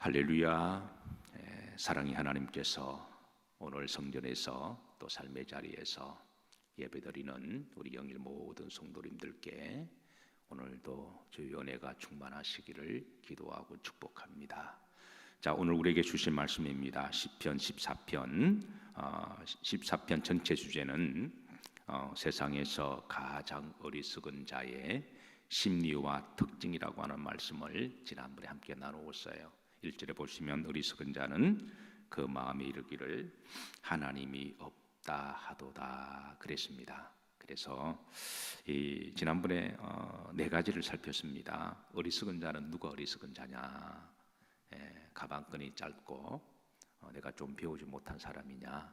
할렐루야. 사랑의 하나님께서 오늘 성전에서 또 삶의 자리에서 예배드리는 우리 영일 모든 성도님들께 오늘도 주의 은혜가 충만하시기를 기도하고 축복합니다. 자, 오늘 우리에게 주신 말씀입니다. 시편 14편 전체 주제는 세상에서 가장 어리석은 자의 심리와 특징이라고 하는 말씀을 지난번에 함께 나누었어요. 1절에 보시면 어리석은 자는 그 마음에 이르기를 하나님이 없다 하도다 그랬습니다. 그래서 지난번에 네 가지를 살폈습니다. 어리석은 자는 누가 어리석은 자냐? 가방끈이 짧고 내가 좀 배우지 못한 사람이냐?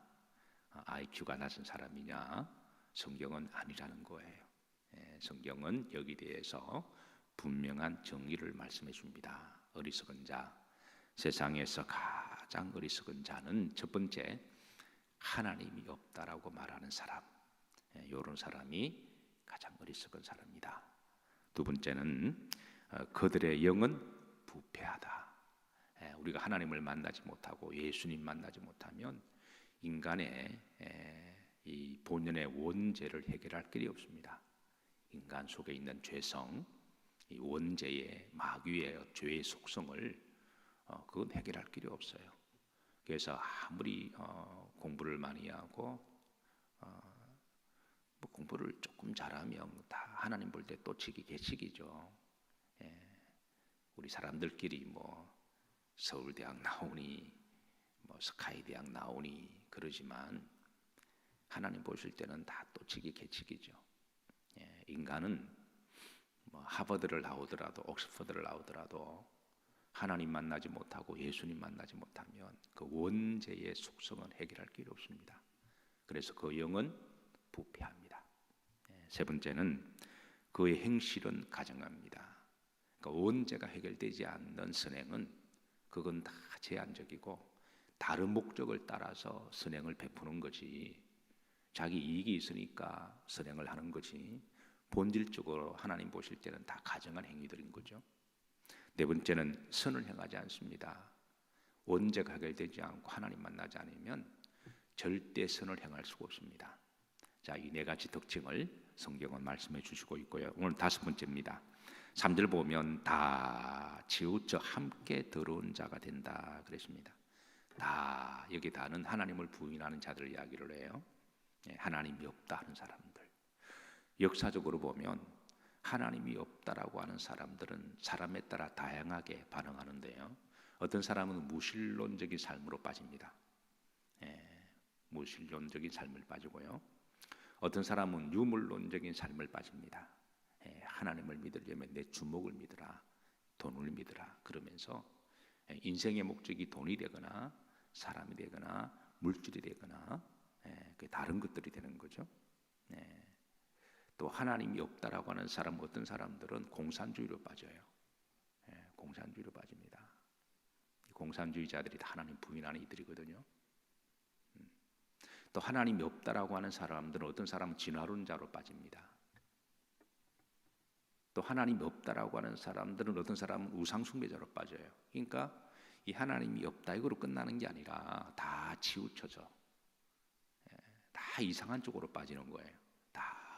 IQ가 낮은 사람이냐? 성경은 아니라는 거예요. 성경은 여기 대해서 분명한 정의를 말씀해 줍니다. 어리석은 자, 세상에서 가장 어리석은 자는 첫 번째, 하나님이 없다라고 말하는 사람, 이런 사람이 가장 어리석은 사람이다. 두 번째는 그들의 영은 부패하다. 우리가 하나님을 만나지 못하고 예수님 만나지 못하면 인간의 이 본연의 원죄를 해결할 길이 없습니다. 인간 속에 있는 죄성, 이 원죄의 마귀의 죄의 속성을 그건 해결할 길이 없어요. 그래서 아무리 공부를 많이 하고 뭐 공부를 조금 잘하면 다 하나님 볼 때 또치기 개치기죠. 우리 사람들끼리 뭐 서울대학 나오니 뭐 스카이대학 나오니 그러지만 하나님 보실 때는 다 또치기 개치기죠. 인간은 뭐 하버드를 나오더라도 옥스퍼드를 나오더라도 하나님 만나지 못하고 예수님 만나지 못하면 그 원죄의 속성은 해결할 길이 없습니다. 그래서 그 영은 부패합니다. 세 번째는 그의 행실은 가증합니다. 그러니까 원죄가 해결되지 않는 선행은 그건 다 제한적이고 다른 목적을 따라서 선행을 베푸는 거지, 자기 이익이 있으니까 선행을 하는 거지 본질적으로 하나님 보실 때는 다 가증한 행위들인 거죠. 네 번째는 선을 행하지 않습니다. 원죄가 해결되지 않고 하나님 만나지 않으면 절대 선을 행할 수가 없습니다. 자, 이 네 가지 특징을 성경은 말씀해 주시고 있고요. 오늘 다섯 번째입니다. 3절 보면 다 치우쳐 함께 더러운 자가 된다 그랬습니다. 다, 여기 다는 하나님을 부인하는 자들 이야기를 해요. 하나님이 없다 하는 사람들. 역사적으로 보면 하나님이 없다라고 하는 사람들은 사람에 따라 다양하게 반응하는데요. 어떤 사람은 무신론적인 삶으로 빠집니다. 무신론적인 삶을 빠지고요. 어떤 사람은 유물론적인 삶을 빠집니다. 하나님을 믿으려면 내 주목을 믿으라, 돈을 믿으라 그러면서 인생의 목적이 돈이 되거나 사람이 되거나 물질이 되거나 다른 것들이 되는 거죠. 또 하나님이 없다라고 하는 사람, 어떤 사람들은 공산주의로 빠져요. 공산주의로 빠집니다. 공산주의자들이 다 하나님 부인하는 이들이거든요. 또 하나님이 없다라고 하는 사람들은 어떤 사람은 진화론자로 빠집니다. 또 하나님이 없다라고 하는 사람들은 어떤 사람은 우상숭배자로 빠져요. 그러니까 이 하나님이 없다 이거로 끝나는 게 아니라 다 치우쳐져, 다 이상한 쪽으로 빠지는 거예요.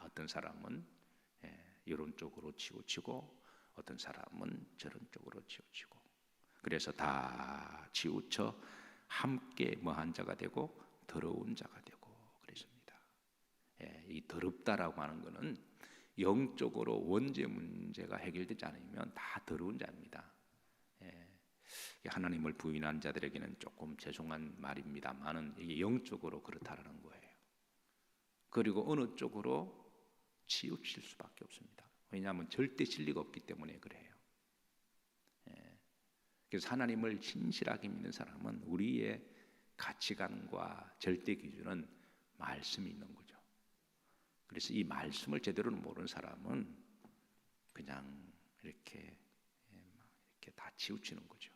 어떤 사람은 이런 쪽으로 치우치고 어떤 사람은 저런 쪽으로 치우치고, 그래서 다 치우쳐 함께 뭐한 자가 되고 더러운 자가 되고 그랬습니다. 이 더럽다라고 하는 것은 영적으로 원죄 문제가 해결되지 않으면 다 더러운 자입니다. 하나님을 부인한 자들에게는 조금 죄송한 말입니다만은 이게 영적으로 그렇다라는 거예요. 그리고 어느 쪽으로 치우칠 수밖에 없습니다. 왜냐하면 절대 진리가 없기 때문에 그래요. 그래서 하나님을 신실하게 믿는 사람은 우리의 가치관과 절대 기준은 말씀이 있는 거죠. 그래서 이 말씀을 제대로 모르는 사람은 그냥 이렇게 다 치우치는 거죠.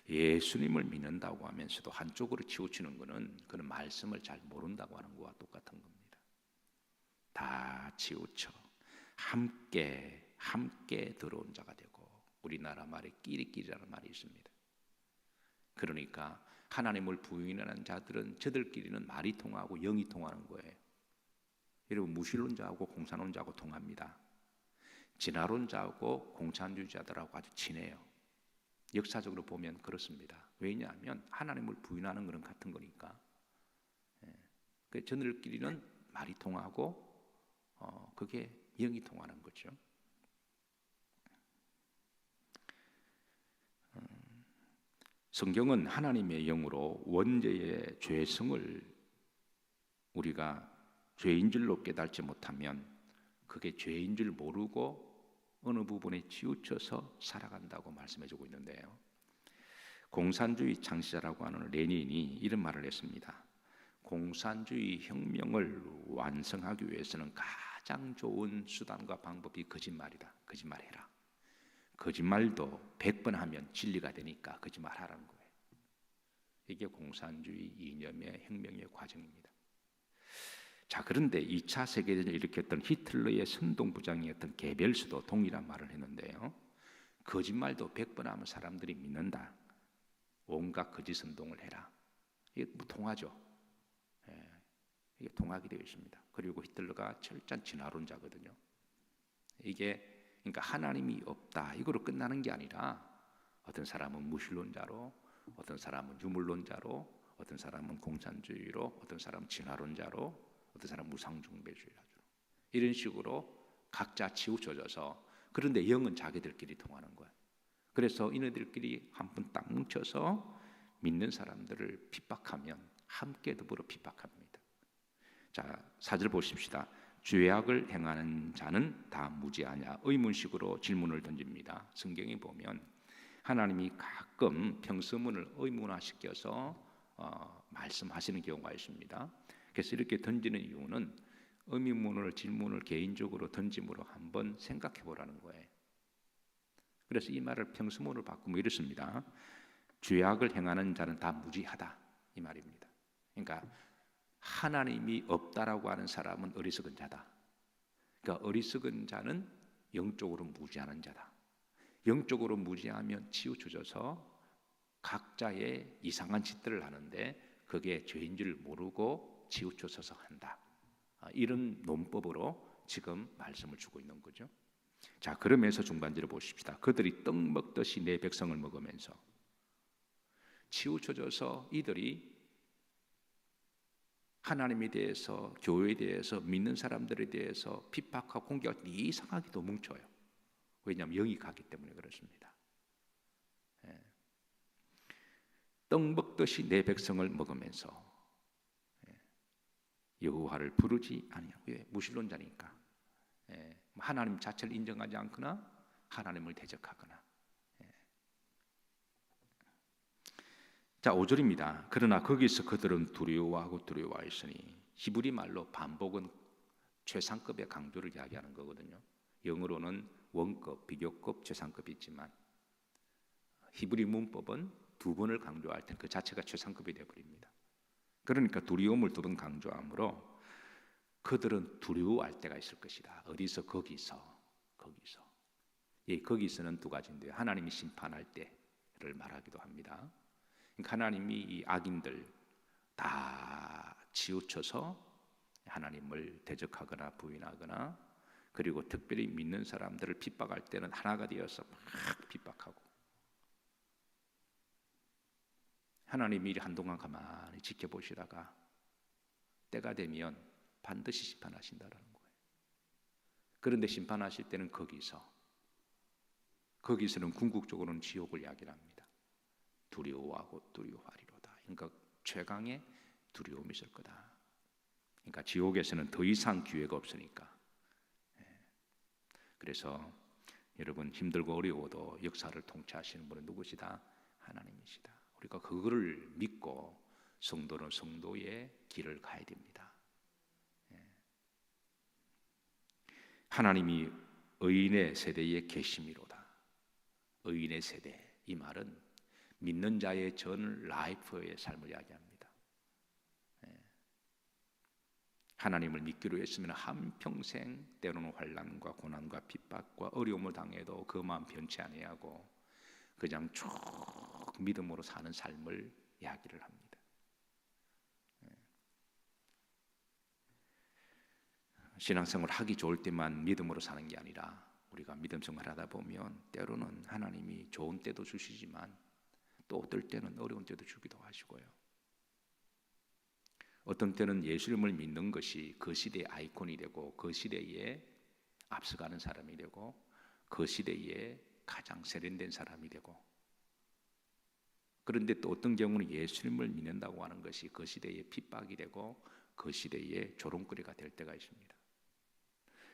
예수님을 믿는다고 하면서도 한쪽으로 치우치는 것은 그는 말씀을 잘 모른다고 하는 것과 똑같은 겁니다. 다 치우쳐 함께 더러운 자가 되고 우리나라 말에 끼리끼리라는 말이 있습니다. 그러니까 하나님을 부인하는 자들은 저들끼리는 말이 통하고 영이 통하는 거예요. 여러분, 무신론자하고 공산론자하고 통합니다. 진화론자하고 공산주의자들하고 아주 친해요. 역사적으로 보면 그렇습니다. 왜냐하면 하나님을 부인하는 것은 같은 거니까. 저들끼리는 말이 통하고 그게 영이 통하는 거죠. 성경은 하나님의 영으로 원죄의 죄성을 우리가 죄인 줄로 깨닫지 못하면 그게 죄인 줄 모르고 어느 부분에 치우쳐서 살아간다고 말씀해주고 있는데요. 공산주의 창시자라고 하는 레닌이 이런 말을 했습니다. 공산주의 혁명을 완성하기 위해서는 가장 좋은 수단과 방법이 거짓말이다. 거짓말해라. 거짓말도 100번 하면 진리가 되니까 거짓말하라는 거예요. 이게 공산주의 이념의 혁명의 과정입니다. 자, 그런데 2차 세계대전을 일으켰던 히틀러의 선동부장이었던 게벨스도 동일한 말을 했는데요. 거짓말도 100번 하면 사람들이 믿는다. 온갖 거짓 선동을 해라. 이게 통하죠. 이게 통하게 되어 있습니다. 그리고 히틀러가 철저한 진화론자거든요. 이게 그러니까 하나님이 없다 이거로 끝나는 게 아니라 어떤 사람은 무신론자로, 어떤 사람은 유물론자로, 어떤 사람은 공산주의로, 어떤 사람은 진화론자로, 어떤 사람은 무상중배주의자로 이런 식으로 각자 치우쳐져서 그런데 영은 자기들끼리 통하는 거예요. 그래서 이네들끼리 한 번 딱 뭉쳐서 믿는 사람들을 핍박하면 함께 더불어 핍박합니다. 자, 4절 보십시다. 죄악을 행하는 자는 다 무지하냐 의문식으로 질문을 던집니다. 성경에 보면 하나님이 가끔 평서문을 의문화시켜서 말씀하시는 경우가 있습니다. 그래서 이렇게 던지는 이유는 의문문을 질문을 개인적으로 던짐으로 한번 생각해 보라는 거예요. 그래서 이 말을 평서문을 바꾸면 이렇습니다. 죄악을 행하는 자는 다 무지하다 이 말입니다. 그러니까 하나님이 없다라고 하는 사람은 어리석은 자다. 그러니까 어리석은 자는 영적으로 무지하는 자다. 영적으로 무지하면 치우쳐져서 각자의 이상한 짓들을 하는데 그게 죄인 줄 모르고 치우쳐져서 한다. 이런 논법으로 지금 말씀을 주고 있는 거죠. 자, 그러면서 중반절을 보십시다. 그들이 떡 먹듯이 내 백성을 먹으면서 치우쳐져서 이들이 하나님에 대해서, 교회에 대해서, 믿는 사람들에 대해서 핍박하고 공격할 때 이상하게도 뭉쳐요. 왜냐하면 영이 가기 때문에 그렇습니다. 떡 먹듯이 내 백성을 먹으면서 여호와를 부르지 아니하고, 왜? 무신론자니까. 하나님 자체를 인정하지 않거나 하나님을 대적하거나. 자, 5절입니다. 그러나 거기서 그들은 두려워하고 두려워하였으니, 히브리 말로 반복은 최상급의 강조를 이야기하는 거거든요. 영어로는 원급, 비교급, 최상급이 있지만 히브리 문법은 두 번을 강조할 때 그 자체가 최상급이 되어버립니다. 그러니까 두려움을 두 번 강조하므로 그들은 두려워할 때가 있을 것이다. 어디서? 거기서. 거기서는 두 가지인데요. 하나님이 심판할 때를 말하기도 합니다. 그러니까 하나님이 이 악인들 다 치우쳐서 하나님을 대적하거나 부인하거나, 그리고 특별히 믿는 사람들을 핍박할 때는 하나가 되어서 막 핍박하고, 하나님이 한동안 가만히 지켜보시다가 때가 되면 반드시 심판하신다라는 거예요. 그런데 심판하실 때는 거기서는 궁극적으로는 지옥을 이야기합니다. 두려워하고 두려워하리로다. 그러니까 최강의 두려움이 있을 거다. 그러니까 지옥에서는 더 이상 기회가 없으니까. 그래서 여러분, 힘들고 어려워도 역사를 통치하시는 분은 누구시다? 하나님이시다. 우리가 그거를 믿고 성도는 성도의 길을 가야 됩니다. 하나님이 의인의 세대에 계심이로다. 의인의 세대, 이 말은 믿는 자의 전 라이프의 삶을 이야기합니다. 하나님을 믿기로 했으면 한평생 때로는 환난과 고난과 핍박과 어려움을 당해도 그 마음 변치 아니하고 그냥 쭉 믿음으로 사는 삶을 이야기를 합니다. 신앙생활 하기 좋을 때만 믿음으로 사는 게 아니라 우리가 믿음 생활하다 보면 때로는 하나님이 좋은 때도 주시지만 또 어떨 때는 어려운 때도 주기도 하시고요. 어떤 때는 예수님을 믿는 것이 그 시대의 아이콘이 되고 그 시대에 앞서가는 사람이 되고 그 시대에 가장 세련된 사람이 되고, 그런데 또 어떤 경우는 예수님을 믿는다고 하는 것이 그 시대의 핍박이 되고 그 시대의 조롱거리가 될 때가 있습니다.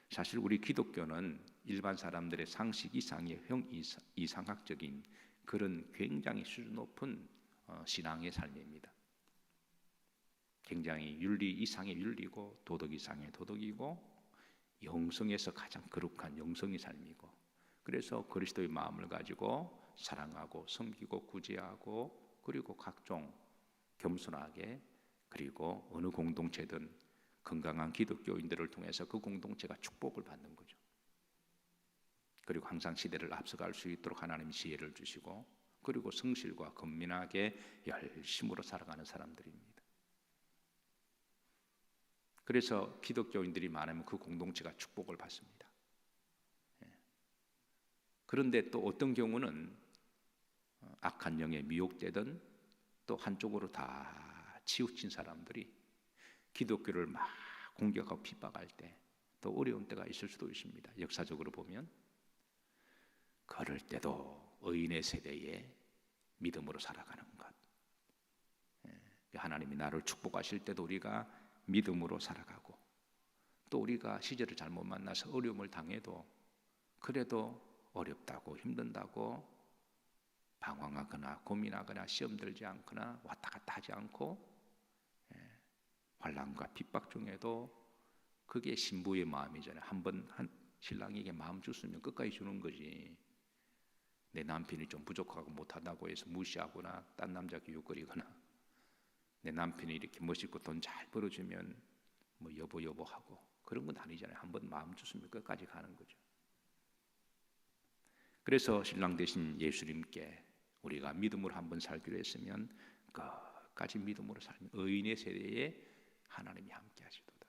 사실 우리 기독교는 일반 사람들의 상식 이상의 이상학적인 그런 굉장히 수준 높은 신앙의 삶입니다. 굉장히 윤리 이상의 윤리고 도덕 이상의 도덕이고 영성에서 가장 거룩한 영성의 삶이고, 그래서 그리스도의 마음을 가지고 사랑하고 섬기고 구제하고 그리고 각종 겸손하게, 그리고 어느 공동체든 건강한 기독교인들을 통해서 그 공동체가 축복을 받는 거죠. 그리고 항상 시대를 앞서갈 수 있도록 하나님이 지혜를 주시고 그리고 성실과 건민하게 열심으로 살아가는 사람들입니다. 그래서 기독교인들이 많으면 그 공동체가 축복을 받습니다. 그런데 또 어떤 경우는 악한 영에 미혹되든 또 한쪽으로 다 치우친 사람들이 기독교를 막 공격하고 핍박할 때 또 어려운 때가 있을 수도 있습니다. 역사적으로 보면 그럴 때도 의인의 세대에 믿음으로 살아가는 것, 하나님이 나를 축복하실 때도 우리가 믿음으로 살아가고, 또 우리가 시절을 잘못 만나서 어려움을 당해도 그래도 어렵다고 힘든다고 방황하거나 고민하거나 시험 들지 않거나 왔다 갔다 하지 않고 환난과 핍박 중에도 그게 신부의 마음이잖아요. 한번 신랑에게 마음 줬으면 끝까지 주는 거지. 내 남편이 좀 부족하고 못하다고 해서 무시하거나 딴 남자 기웃거리거나, 내 남편이 이렇게 멋있고 돈 잘 벌어주면 뭐 여보 하고 그런 건 아니잖아요. 한번 마음 줬으면 끝까지 가는 거죠. 그래서 신랑 되신 예수님께 우리가 믿음으로 한번 살기로 했으면 끝까지 믿음으로 살면 의인의 세대에 하나님이 함께 하시도다.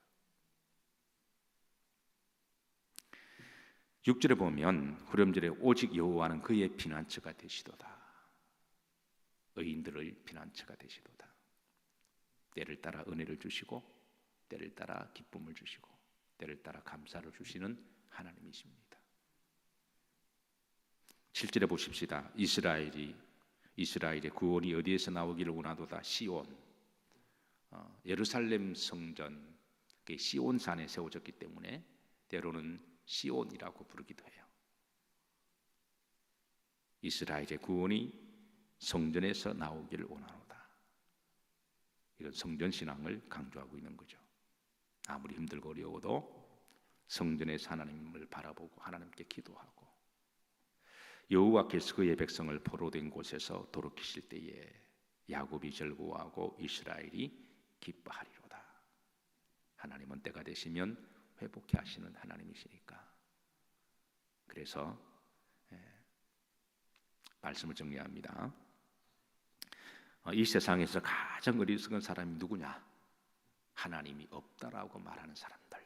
6절에 보면 후렴절에 오직 여호와는 그의 피난처가 되시도다. 의인들의 피난처가 되시도다. 때를 따라 은혜를 주시고 때를 따라 기쁨을 주시고 때를 따라 감사를 주시는 하나님이십니다. 7절에 보십시다. 이스라엘의 구원이 어디에서 나오기를 원하도다. 시온, 예루살렘 성전, 시온산에 세워졌기 때문에 때로는 시온이라고 부르기도 해요. 이스라엘의 구원이 성전에서 나오기를 원하노다. 이런 성전 신앙을 강조하고 있는 거죠. 아무리 힘들고 어려워도 성전에서 하나님을 바라보고 하나님께 기도하고 여호와께서 그의 백성을 포로된 곳에서 돌이키실 때에 야곱이 즐거워하고 이스라엘이 기뻐하리로다. 하나님은 때가 되시면 회복해 하시는 하나님이시니까. 그래서 말씀을 정리합니다. 이 세상에서 가장 어리석은 사람이 누구냐? 하나님이 없다라고 말하는 사람들.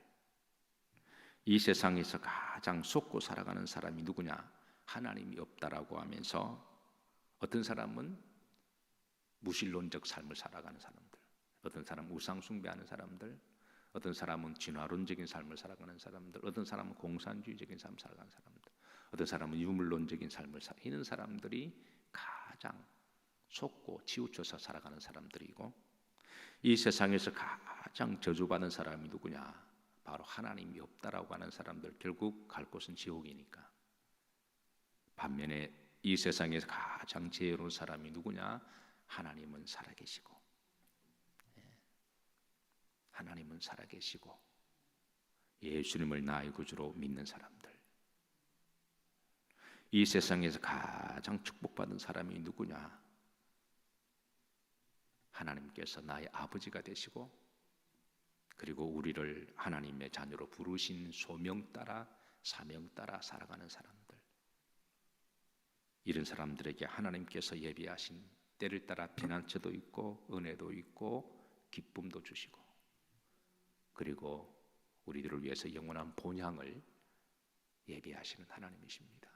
이 세상에서 가장 속고 살아가는 사람이 누구냐? 하나님이 없다라고 하면서 어떤 사람은 무신론적 삶을 살아가는 사람들, 어떤 사람은 우상 숭배하는 사람들, 어떤 사람은 진화론적인 삶을 살아가는 사람들, 어떤 사람은 공산주의적인 삶을 살아가는 사람들, 어떤 사람은 유물론적인 삶을 이런 사람들이 가장 속고 치우쳐서 살아가는 사람들이고, 이 세상에서 가장 저주받은 사람이 누구냐? 바로 하나님이 없다라고 하는 사람들. 결국 갈 곳은 지옥이니까. 반면에 이 세상에서 가장 지혜로운 사람이 누구냐? 하나님은 살아계시고, 하나님은 살아계시고 예수님을 나의 구주로 믿는 사람들. 이 세상에서 가장 축복받은 사람이 누구냐? 하나님께서 나의 아버지가 되시고 그리고 우리를 하나님의 자녀로 부르신 소명 따라 사명 따라 살아가는 사람들, 이런 사람들에게 하나님께서 예비하신 때를 따라 피난처도 있고 은혜도 있고 기쁨도 주시고, 그리고 우리들을 위해서 영원한 본향을 예비하시는 하나님이십니다.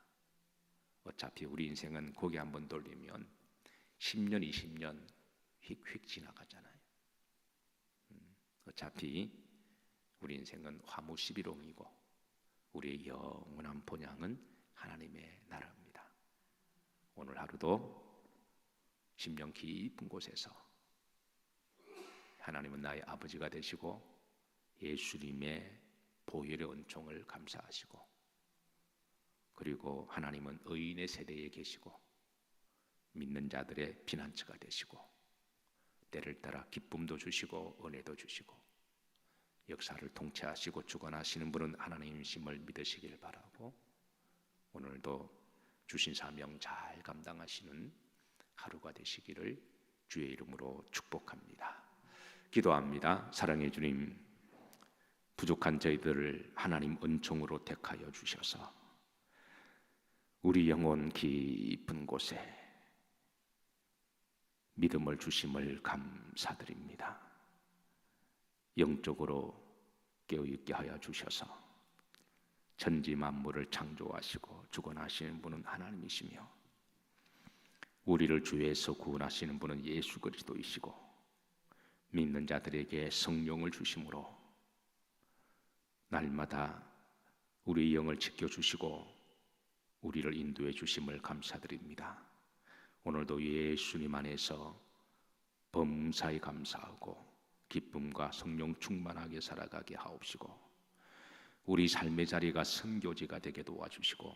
어차피 우리 인생은 고개 한번 돌리면 10년, 20년 휙휙 지나가잖아요. 어차피 우리 인생은 화무시비롱이고 우리의 영원한 본향은 하나님의 나라입니다. 오늘 하루도 심령 깊은 곳에서 하나님은 나의 아버지가 되시고 예수님의 보혈의 은총을 감사하시고, 그리고 하나님은 의인의 세대에 계시고 믿는 자들의 피난처가 되시고 때를 따라 기쁨도 주시고 은혜도 주시고 역사를 통치하시고 주관하시는 분은 하나님이심을 믿으시길 바라고, 오늘도 주신 사명 잘 감당하시는 하루가 되시기를 주의 이름으로 축복합니다. 기도합니다. 사랑의 주님, 부족한 저희들을 하나님 은총으로 택하여 주셔서 우리 영혼 깊은 곳에 믿음을 주심을 감사드립니다. 영적으로 깨어있게 하여 주셔서 천지 만물을 창조하시고 주관하시는 분은 하나님이시며 우리를 죄에서 구원하시는 분은 예수 그리스도이시고 믿는 자들에게 성령을 주심으로 날마다 우리의 영을 지켜주시고 우리를 인도해 주심을 감사드립니다. 오늘도 예수님 안에서 범사에 감사하고 기쁨과 성령 충만하게 살아가게 하옵시고, 우리 삶의 자리가 선교지가 되게 도와주시고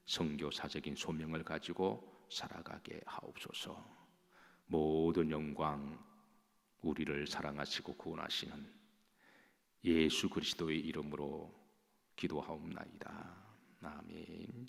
선교사적인 소명을 가지고 살아가게 하옵소서. 모든 영광 우리를 사랑하시고 구원하시는 예수 그리스도의 이름으로 기도하옵나이다. 아멘.